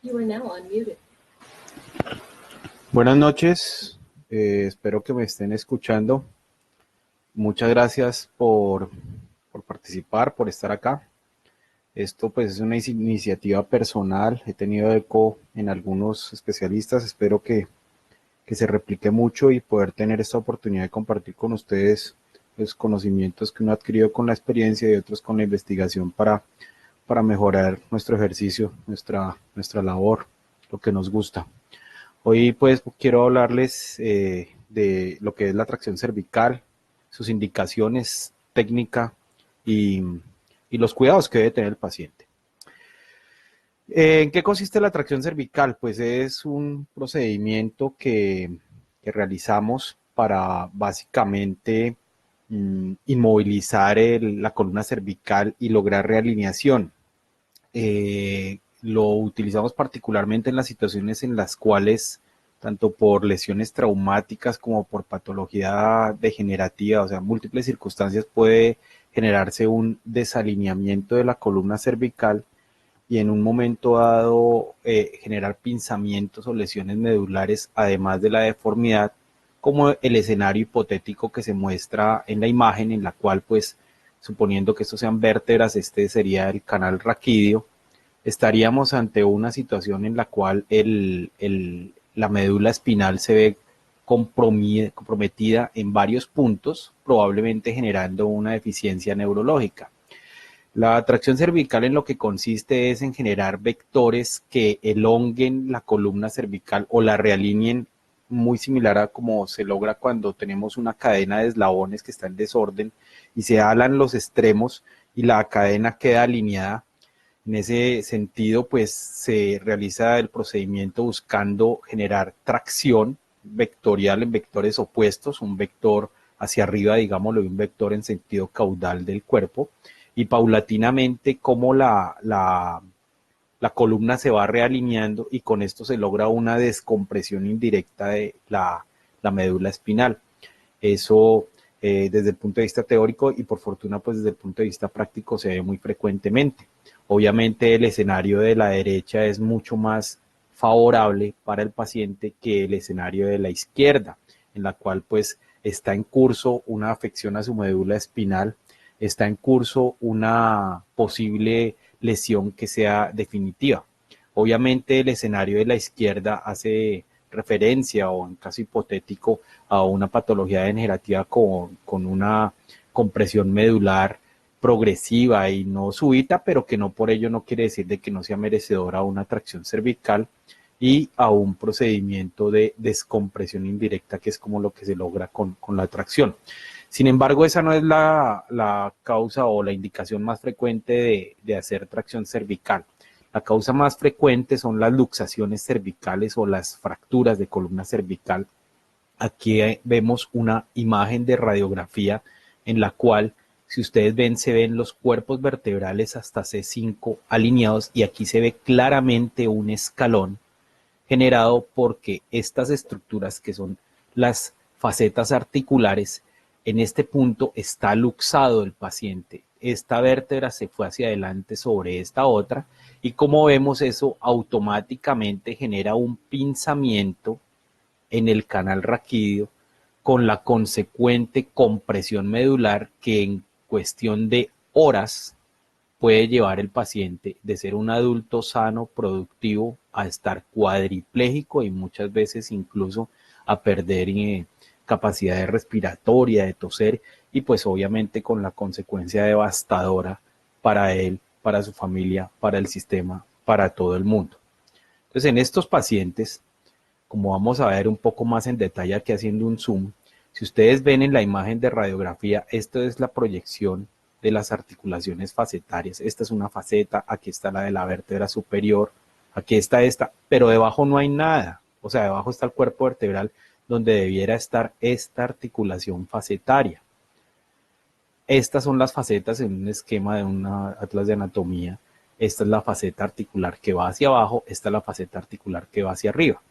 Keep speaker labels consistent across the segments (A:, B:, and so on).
A: You are now unmuted.
B: Buenas noches, espero que me estén escuchando. Muchas gracias por participar, por estar acá. Esto pues es una iniciativa personal, he tenido eco en algunos especialistas, espero que se replique mucho y poder tener esta oportunidad de compartir con ustedes los conocimientos que uno ha adquirido con la experiencia y otros con la investigación para mejorar nuestro ejercicio, nuestra labor, lo que nos gusta. Hoy pues quiero hablarles de lo que es la tracción cervical, sus indicaciones, técnica y, y los cuidados que debe tener el paciente. ¿En qué consiste la tracción cervical? Pues es un procedimiento que realizamos para básicamente inmovilizar la columna cervical y lograr realineación. Lo utilizamos particularmente en las situaciones en las cuales, tanto por lesiones traumáticas como por patología degenerativa, o sea, múltiples circunstancias, puede generarse un desalineamiento de la columna cervical y en un momento dado generar pinzamientos o lesiones medulares, además de la deformidad, como el escenario hipotético que se muestra en la imagen, en la cual, pues, suponiendo que estos sean vértebras, este sería el canal raquídeo, estaríamos ante una situación en la cual la médula espinal se ve comprometida en varios puntos, probablemente generando una deficiencia neurológica. La atracción cervical en lo que consiste es en generar vectores que elonguen la columna cervical o la realineen, muy similar a como se logra cuando tenemos una cadena de eslabones que está en desorden y se alan los extremos y la cadena queda alineada. En ese sentido, pues se realiza el procedimiento buscando generar tracción vectorial en vectores opuestos, un vector hacia arriba, digámoslo, y un vector en sentido caudal del cuerpo, y paulatinamente como la columna se va realineando y con esto se logra una descompresión indirecta de la médula espinal. Eso desde el punto de vista teórico y por fortuna pues desde el punto de vista práctico se ve muy frecuentemente. Obviamente el escenario de la derecha es mucho más favorable para el paciente que el escenario de la izquierda, en la cual pues está en curso una afección a su médula espinal, está en curso una posible lesión que sea definitiva. Obviamente el escenario de la izquierda hace referencia o en caso hipotético a una patología degenerativa con una compresión medular progresiva y no súbita, pero que no por ello no quiere decir de que no sea merecedora a una tracción cervical y a un procedimiento de descompresión indirecta, que es como lo que se logra con la tracción. Sin embargo, esa no es la causa o la indicación más frecuente de hacer tracción cervical. La causa más frecuente son las luxaciones cervicales o las fracturas de columna cervical. Aquí vemos una imagen de radiografía en la cual, si ustedes ven, se ven los cuerpos vertebrales hasta C5 alineados y aquí se ve claramente un escalón generado porque estas estructuras que son las facetas articulares, en este punto está luxado el paciente. Esta vértebra se fue hacia adelante sobre esta otra y como vemos eso automáticamente genera un pinzamiento en el canal raquídeo con la consecuente compresión medular que en cuestión de horas puede llevar el paciente de ser un adulto sano, productivo, a estar cuadripléjico y muchas veces incluso a perder capacidad respiratoria, de toser y pues obviamente con la consecuencia devastadora para él, para su familia, para el sistema, para todo el mundo. Entonces en estos pacientes, como vamos a ver un poco más en detalle aquí haciendo un zoom, si ustedes ven en la imagen de radiografía, esto es la proyección de las articulaciones facetarias. Esta es una faceta, aquí está la de la vértebra superior, aquí está esta, pero debajo no hay nada. O sea, debajo está el cuerpo vertebral donde debiera estar esta articulación facetaria. Estas son las facetas en un esquema de una atlas de anatomía. Esta es la faceta articular que va hacia abajo, esta es la faceta articular que va hacia arriba.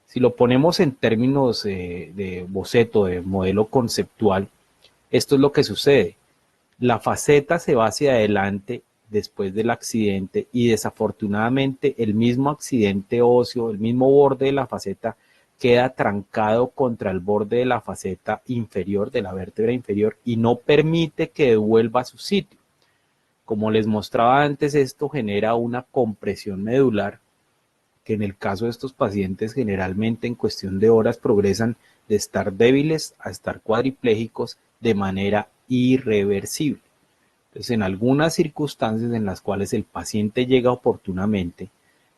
B: Si lo ponemos en términos de boceto, de modelo conceptual, esto es lo que sucede. La faceta se va hacia adelante después del accidente y desafortunadamente el mismo accidente óseo, el mismo borde de la faceta queda trancado contra el borde de la faceta inferior, de la vértebra inferior, y no permite que devuelva a su sitio. Como les mostraba antes, esto genera una compresión medular que en el caso de estos pacientes generalmente en cuestión de horas progresan de estar débiles a estar cuadriplégicos de manera irreversible. Entonces, en algunas circunstancias en las cuales el paciente llega oportunamente,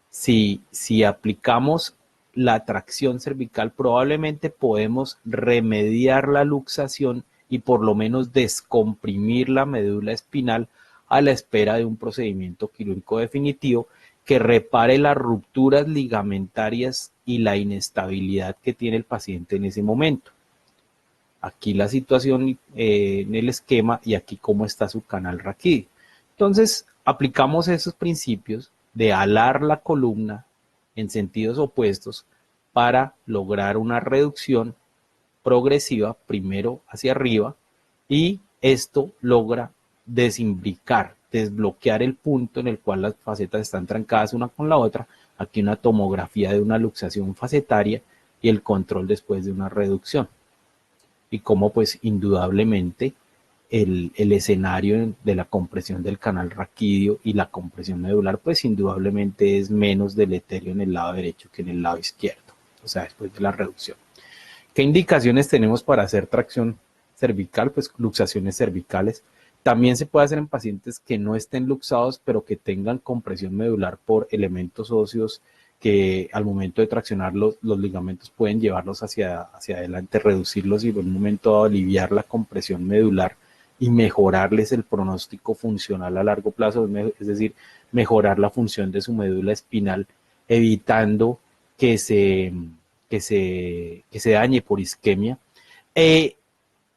B: si aplicamos la tracción cervical, probablemente podemos remediar la luxación y por lo menos descomprimir la médula espinal a la espera de un procedimiento quirúrgico definitivo que repare las rupturas ligamentarias y la inestabilidad que tiene el paciente en ese momento. Aquí la situación en el esquema y aquí cómo está su canal raquídeo. Entonces, aplicamos esos principios de alar la columna en sentidos opuestos para lograr una reducción progresiva, primero hacia arriba, y esto logra desimbricar, desbloquear el punto en el cual las facetas están trancadas una con la otra. Aquí una tomografía de una luxación facetaria y el control después de una reducción. Y cómo pues indudablemente el escenario de la compresión del canal raquídeo y la compresión medular pues indudablemente es menos deleterio en el lado derecho que en el lado izquierdo, o sea, después de la reducción. ¿Qué indicaciones tenemos para hacer tracción cervical? Pues luxaciones cervicales. También se puede hacer en pacientes que no estén luxados, pero que tengan compresión medular por elementos óseos que al momento de traccionar los ligamentos pueden llevarlos hacia adelante, reducirlos y en un momento dado aliviar la compresión medular y mejorarles el pronóstico funcional a largo plazo, es decir, mejorar la función de su médula espinal, evitando que se dañe por isquemia.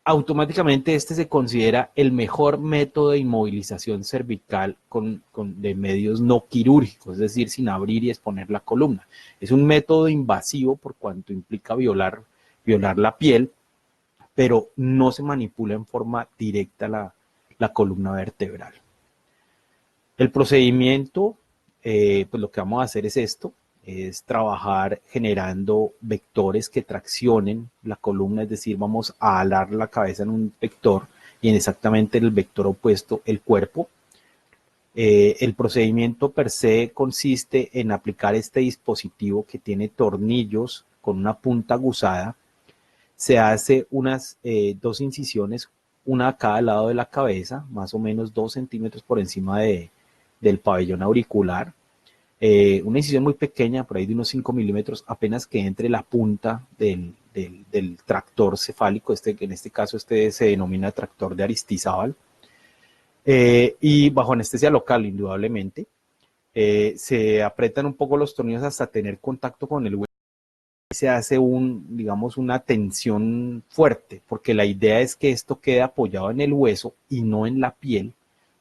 B: Automáticamente este se considera el mejor método de inmovilización cervical de medios no quirúrgicos, es decir, sin abrir y exponer la columna. Es un método invasivo por cuanto implica violar la piel, pero no se manipula en forma directa la columna vertebral. El procedimiento, pues lo que vamos a hacer es esto, es trabajar generando vectores que traccionen la columna, es decir, vamos a alar la cabeza en un vector y en exactamente el vector opuesto el cuerpo. El procedimiento per se consiste en aplicar este dispositivo que tiene tornillos con una punta aguzada. Se hace unas 2 incisiones, una a cada lado de la cabeza, más o menos 2 centímetros por encima del pabellón auricular. Una incisión muy pequeña, por ahí de unos 5 milímetros, apenas que entre la punta del tractor cefálico, que en este caso se denomina tractor de Aristizábal, y bajo anestesia local, indudablemente. Se apretan un poco los tornillos hasta tener contacto con el hueso y se hace digamos, una tensión fuerte, porque la idea es que esto quede apoyado en el hueso y no en la piel,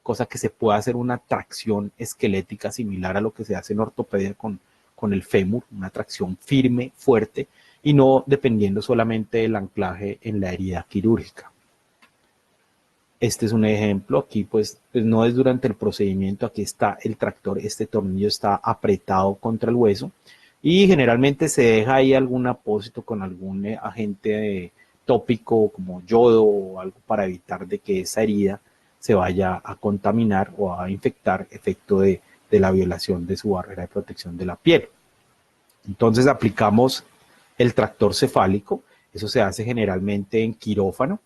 B: cosa que se pueda hacer una tracción esquelética similar a lo que se hace en ortopedia con el fémur, una tracción firme, fuerte, y no dependiendo solamente del anclaje en la herida quirúrgica. Este es un ejemplo, aquí pues no es durante el procedimiento, aquí está el tractor, este tornillo está apretado contra el hueso y generalmente se deja ahí algún apósito con algún agente tópico como yodo o algo para evitar de que esa herida se vaya a contaminar o a infectar efecto de la violación de su barrera de protección de la piel. Entonces aplicamos el tractor cefálico, eso se hace generalmente en quirófano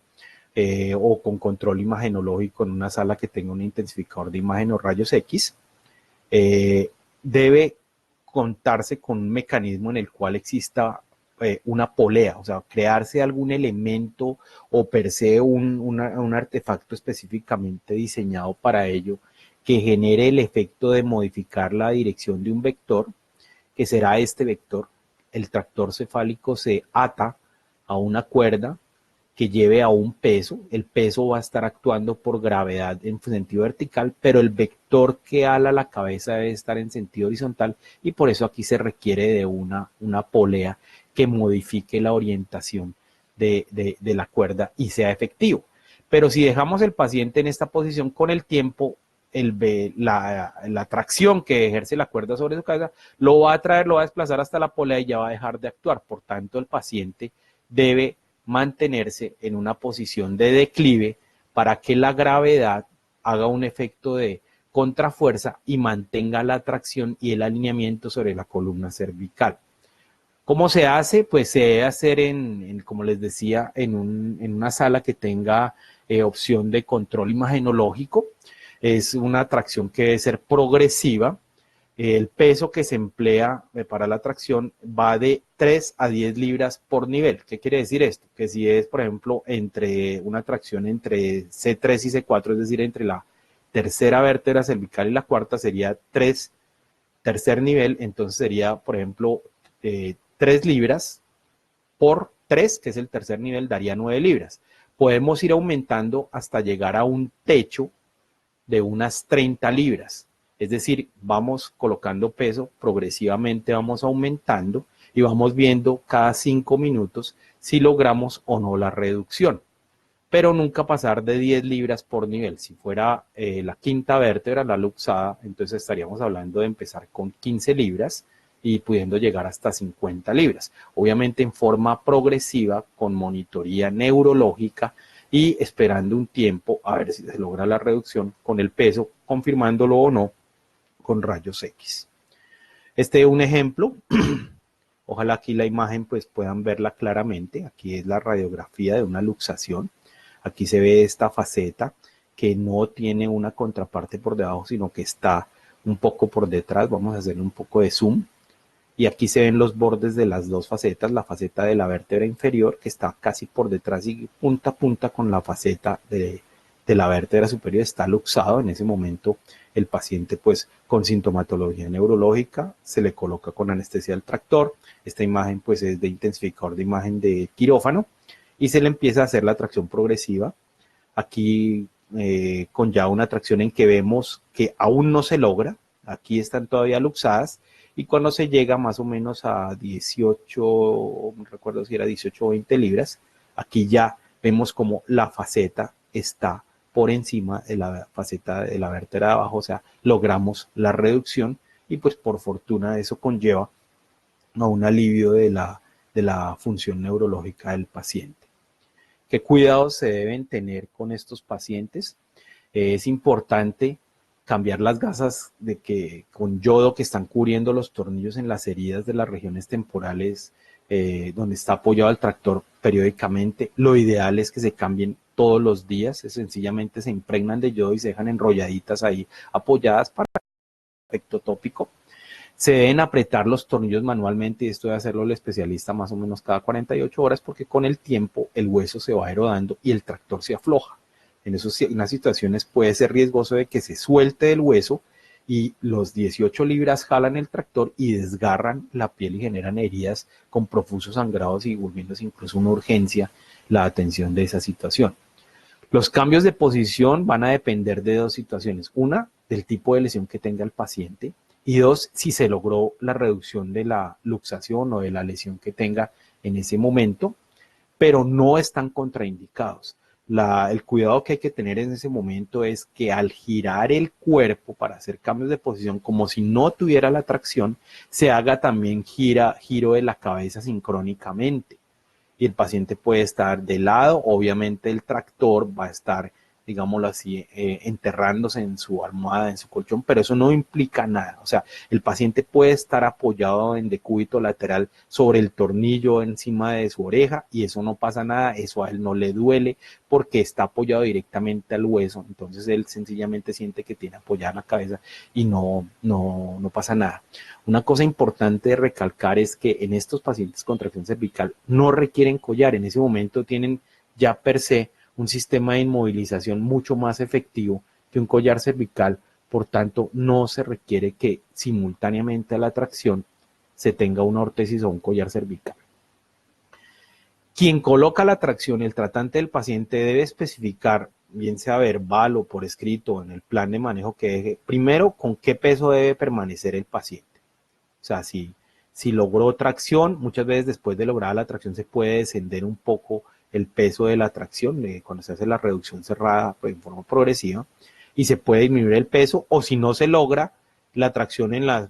B: o con control imagenológico en una sala que tenga un intensificador de imagen o rayos X. Debe contarse con un mecanismo en el cual exista una polea, o sea, crearse algún elemento o per se un artefacto específicamente diseñado para ello que genere el efecto de modificar la dirección de un vector, que será este vector. El tractor cefálico se ata a una cuerda que lleve a un peso, el peso va a estar actuando por gravedad en sentido vertical, pero el vector que ala la cabeza debe estar en sentido horizontal y por eso aquí se requiere de una polea que modifique la orientación de la cuerda y sea efectivo. Pero si dejamos el paciente en esta posición con el tiempo, la tracción que ejerce la cuerda sobre su cabeza lo va a traer, lo va a desplazar hasta la polea y ya va a dejar de actuar. Por tanto, el paciente debe mantenerse en una posición de declive para que la gravedad haga un efecto de contrafuerza y mantenga la tracción y el alineamiento sobre la columna cervical. ¿Cómo se hace? Pues se debe hacer como les decía, en una sala que tenga opción de control imagenológico. Es una tracción que debe ser progresiva. El peso que se emplea para la tracción va de 3 a 10 libras por nivel. ¿Qué quiere decir esto? Que si es, por ejemplo, entre una tracción entre C3 y C4, es decir, entre la tercera vértebra cervical y la cuarta, sería 3, tercer nivel, entonces sería, por ejemplo, 3 libras por 3, que es el tercer nivel, daría 9 libras. Podemos ir aumentando hasta llegar a un techo de unas 30 libras. Es decir, vamos colocando peso, progresivamente vamos aumentando y vamos viendo cada 5 minutos si logramos o no la reducción. Pero nunca pasar de 10 libras por nivel. Si fuera la quinta vértebra, la luxada, entonces estaríamos hablando de empezar con 15 libras y pudiendo llegar hasta 50 libras. Obviamente en forma progresiva, con monitoría neurológica y esperando un tiempo a ver si se logra la reducción con el peso, confirmándolo o no con rayos X. Este es un ejemplo. Ojalá aquí la imagen pues puedan verla claramente. Aquí es la radiografía de una luxación. Aquí se ve esta faceta que no tiene una contraparte por debajo, sino que está un poco por detrás. Vamos a hacer un poco de zoom. Y aquí se ven los bordes de las dos facetas, la faceta de la vértebra inferior que está casi por detrás y punta a punta con la faceta de la vértebra superior, está luxado. En ese momento el paciente pues con sintomatología neurológica se le coloca con anestesia del tractor. Esta imagen pues es de intensificador de imagen de quirófano y se le empieza a hacer la tracción progresiva. Aquí con ya una tracción en que vemos que aún no se logra, aquí están todavía luxadas. Y cuando se llega más o menos a 18, no recuerdo si era 18 o 20 libras, aquí ya vemos como la faceta está por encima de la faceta de la vértebra de abajo, o sea, logramos la reducción y pues por fortuna eso conlleva a un alivio de la función neurológica del paciente. ¿Qué cuidados se deben tener con estos pacientes? Es importante cambiar las gasas con yodo que están cubriendo los tornillos en las heridas de las regiones temporales donde está apoyado el tractor periódicamente. Lo ideal es que se cambien todos los días, sencillamente se impregnan de yodo y se dejan enrolladitas ahí apoyadas para efecto tópico. Se deben apretar los tornillos manualmente y esto debe hacerlo el especialista más o menos cada 48 horas porque con el tiempo el hueso se va erodando y el tractor se afloja. En unas situaciones puede ser riesgoso de que se suelte el hueso y los 18 libras jalan el tractor y desgarran la piel y generan heridas con profusos sangrados y volviéndose incluso una urgencia la atención de esa situación. Los cambios de posición van a depender de dos situaciones. Una, del tipo de lesión que tenga el paciente y dos, si se logró la reducción de la luxación o de la lesión que tenga en ese momento, pero no están contraindicados. El cuidado que hay que tener en ese momento es que al girar el cuerpo para hacer cambios de posición, como si no tuviera la tracción, se haga también giro de la cabeza sincrónicamente. Y el paciente puede estar de lado, obviamente el tractor va a estar, digámoslo así, enterrándose en su almohada, en su colchón, pero eso no implica nada. O sea, el paciente puede estar apoyado en decúbito lateral sobre el tornillo encima de su oreja y eso no pasa nada, eso a él no le duele porque está apoyado directamente al hueso. Entonces él sencillamente siente que tiene apoyada la cabeza y no pasa nada. Una cosa importante de recalcar es que en estos pacientes con tracción cervical no requieren collar, en ese momento tienen ya per se un sistema de inmovilización mucho más efectivo que un collar cervical, por tanto no se requiere que simultáneamente a la tracción se tenga una órtesis o un collar cervical. Quien coloca la tracción, el tratante del paciente debe especificar, bien sea verbal o por escrito en el plan de manejo que deje, primero con qué peso debe permanecer el paciente. O sea, si logró tracción, muchas veces después de lograr la tracción se puede descender un poco el peso de la tracción, cuando se hace la reducción cerrada pues, en forma progresiva, y se puede disminuir el peso, o si no se logra la tracción en las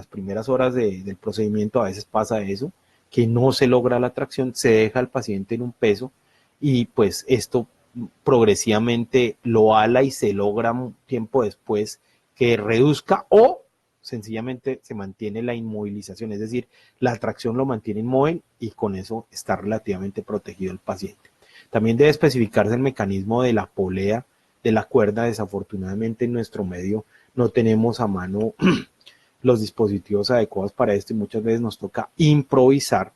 B: primeras horas del procedimiento, a veces pasa eso, que no se logra la tracción, se deja al paciente en un peso y pues esto progresivamente lo ala y se logra un tiempo después que reduzca o sencillamente se mantiene la inmovilización, es decir, la tracción lo mantiene inmóvil y con eso está relativamente protegido el paciente. También debe especificarse el mecanismo de la polea de la cuerda. Desafortunadamente en nuestro medio no tenemos a mano los dispositivos adecuados para esto y muchas veces nos toca improvisar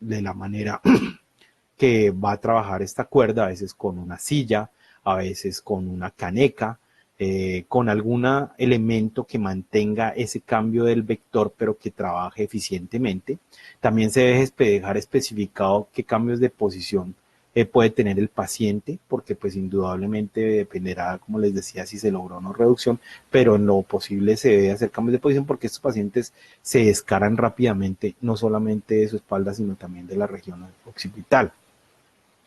B: de la manera que va a trabajar esta cuerda, a veces con una silla, a veces con una caneca, con algún elemento que mantenga ese cambio del vector, pero que trabaje eficientemente. También se debe dejar especificado qué cambios de posición puede tener el paciente, porque pues indudablemente dependerá, como les decía, si se logró o no reducción, pero en lo posible se debe hacer cambios de posición porque estos pacientes se descaran rápidamente, no solamente de su espalda, sino también de la región occipital.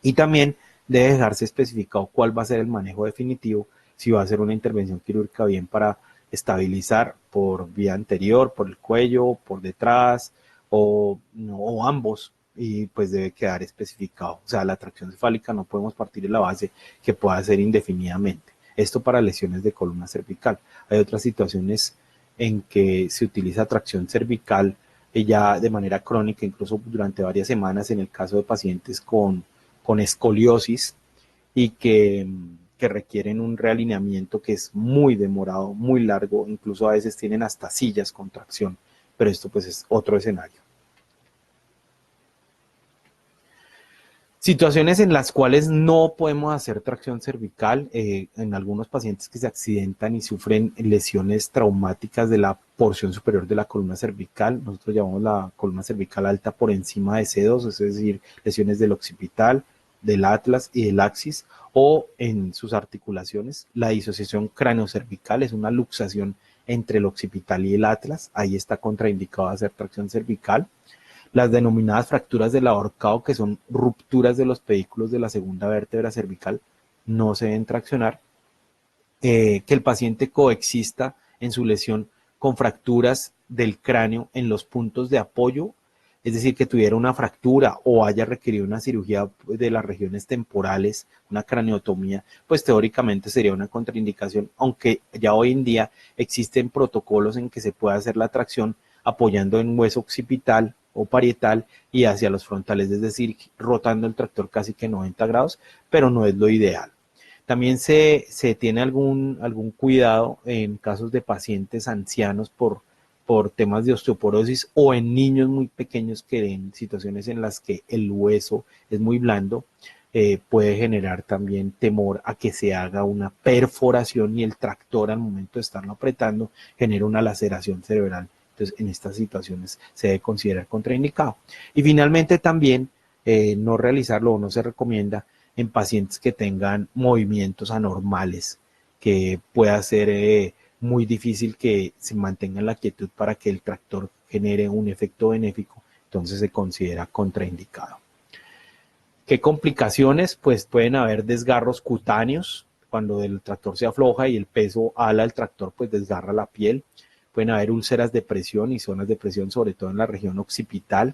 B: Y también debe dejarse especificado cuál va a ser el manejo definitivo, si va a ser una intervención quirúrgica bien para estabilizar por vía anterior, por el cuello, por detrás o ambos, y pues debe quedar especificado. O sea, la tracción cefálica no podemos partir de la base que pueda ser indefinidamente. Esto para lesiones de columna cervical. Hay otras situaciones en que se utiliza tracción cervical ya de manera crónica, incluso durante varias semanas en el caso de pacientes con escoliosis y que requieren un realineamiento que es muy demorado, muy largo, incluso a veces tienen hasta sillas con tracción, pero esto pues es otro escenario. Situaciones en las cuales no podemos hacer tracción cervical, en algunos pacientes que se accidentan y sufren lesiones traumáticas de la porción superior de la columna cervical, nosotros llamamos la columna cervical alta por encima de C2, es decir, lesiones del occipital, del atlas y del axis, o en sus articulaciones. La disociación craneocervical es una luxación entre el occipital y el atlas, ahí está contraindicado hacer tracción cervical. Las denominadas fracturas del ahorcado, que son rupturas de los pedículos de la segunda vértebra cervical, no se deben traccionar. Que el paciente coexista en su lesión con fracturas del cráneo en los puntos de apoyo, es decir, que tuviera una fractura o haya requerido una cirugía de las regiones temporales, una craneotomía, pues teóricamente sería una contraindicación, aunque ya hoy en día existen protocolos en que se puede hacer la tracción apoyando en hueso occipital o parietal y hacia los frontales, es decir, rotando el tractor casi que 90 grados, pero no es lo ideal. También se tiene algún cuidado en casos de pacientes ancianos por temas de osteoporosis o en niños muy pequeños que en situaciones en las que el hueso es muy blando, puede generar también temor a que se haga una perforación y el tractor al momento de estarlo apretando genera una laceración cerebral. Entonces, en estas situaciones se debe considerar contraindicado. Y finalmente también no realizarlo o no se recomienda en pacientes que tengan movimientos anormales, que pueda ser muy difícil que se mantenga la quietud para que el tractor genere un efecto benéfico, entonces se considera contraindicado. ¿Qué complicaciones? Pues pueden haber desgarros cutáneos, cuando el tractor se afloja y el peso ala el tractor, pues desgarra la piel. Pueden haber úlceras de presión y zonas de presión, sobre todo en la región occipital.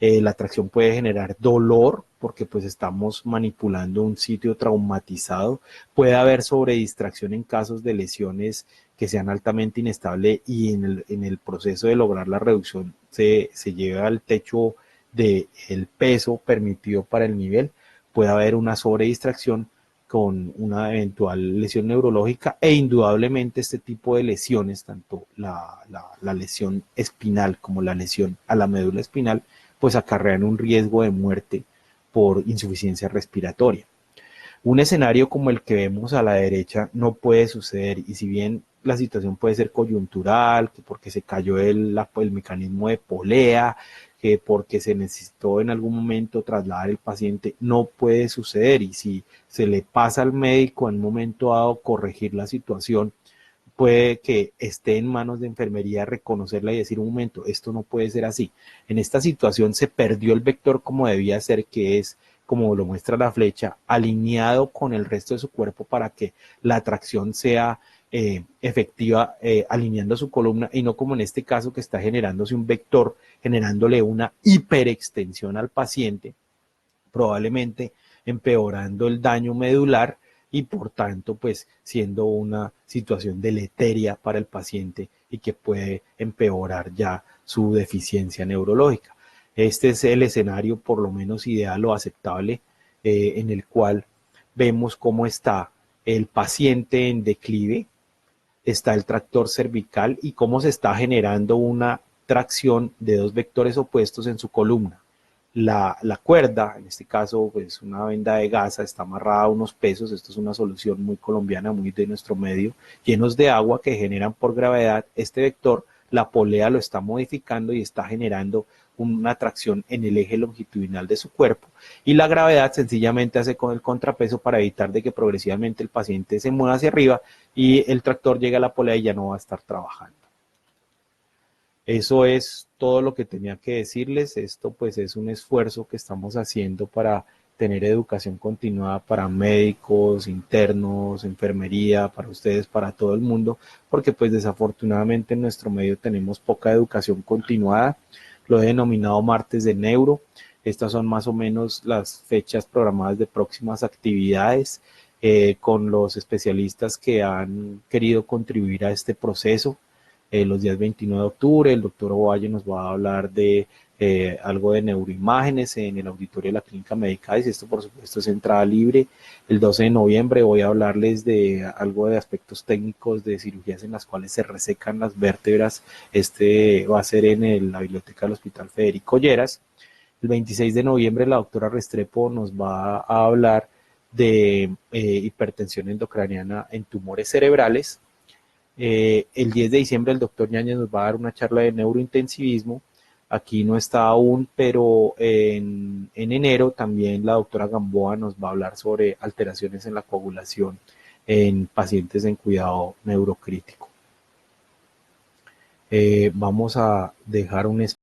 B: La tracción puede generar dolor porque pues estamos manipulando un sitio traumatizado. Puede haber sobredistracción en casos de lesiones que sean altamente inestables y en el proceso de lograr la reducción se lleva al techo del peso permitido para el nivel. Puede haber una sobredistracción con una eventual lesión neurológica e indudablemente este tipo de lesiones, tanto la lesión espinal como la lesión a la médula espinal, pues acarrean un riesgo de muerte por insuficiencia respiratoria. Un escenario como el que vemos a la derecha no puede suceder y si bien la situación puede ser coyuntural, que porque se cayó el mecanismo de polea, que porque se necesitó en algún momento trasladar el paciente, no puede suceder y si se le pasa al médico en un momento dado corregir la situación, puede que esté en manos de enfermería reconocerla y decir un momento, esto no puede ser así. En esta situación se perdió el vector como debía ser, que es como lo muestra la flecha, alineado con el resto de su cuerpo para que la tracción sea efectiva, alineando su columna, y no como en este caso que está generándose un vector, generándole una hiperextensión al paciente, probablemente empeorando el daño medular y por tanto pues siendo una situación deleteria para el paciente y que puede empeorar ya su deficiencia neurológica. Este es el escenario por lo menos ideal o aceptable en el cual vemos cómo está el paciente en declive, está el tractor cervical y cómo se está generando una tracción de dos vectores opuestos en su columna. La cuerda, en este caso pues una venda de gasa, está amarrada a unos pesos. Esto es una solución muy colombiana, muy de nuestro medio, llenos de agua que generan por gravedad este vector. La polea lo está modificando y está generando una tracción en el eje longitudinal de su cuerpo, y la gravedad sencillamente hace con el contrapeso para evitar de que progresivamente el paciente se mueva hacia arriba y el tractor llegue a la polea y ya no va a estar trabajando. Eso es todo lo que tenía que decirles. Esto pues es un esfuerzo que estamos haciendo para tener educación continuada para médicos, internos, enfermería, para ustedes, para todo el mundo, porque pues desafortunadamente en nuestro medio tenemos poca educación continuada. Lo he denominado martes de neuro. Estas son más o menos las fechas programadas de próximas actividades con los especialistas que han querido contribuir a este proceso. Los días 29 de octubre, el doctor Ovalle nos va a hablar de algo de neuroimágenes en el auditorio de la Clínica Medicais. Esto, por supuesto, es entrada libre. El 12 de noviembre voy a hablarles de algo de aspectos técnicos de cirugías en las cuales se resecan las vértebras. Este va a ser en la biblioteca del Hospital Federico Lleras. El 26 de noviembre la doctora Restrepo nos va a hablar de hipertensión endocraniana en tumores cerebrales. El 10 de diciembre el doctor Ñañez nos va a dar una charla de neurointensivismo. Aquí no está aún, pero en enero también la doctora Gamboa nos va a hablar sobre alteraciones en la coagulación en pacientes en cuidado neurocrítico. Vamos a dejar un espacio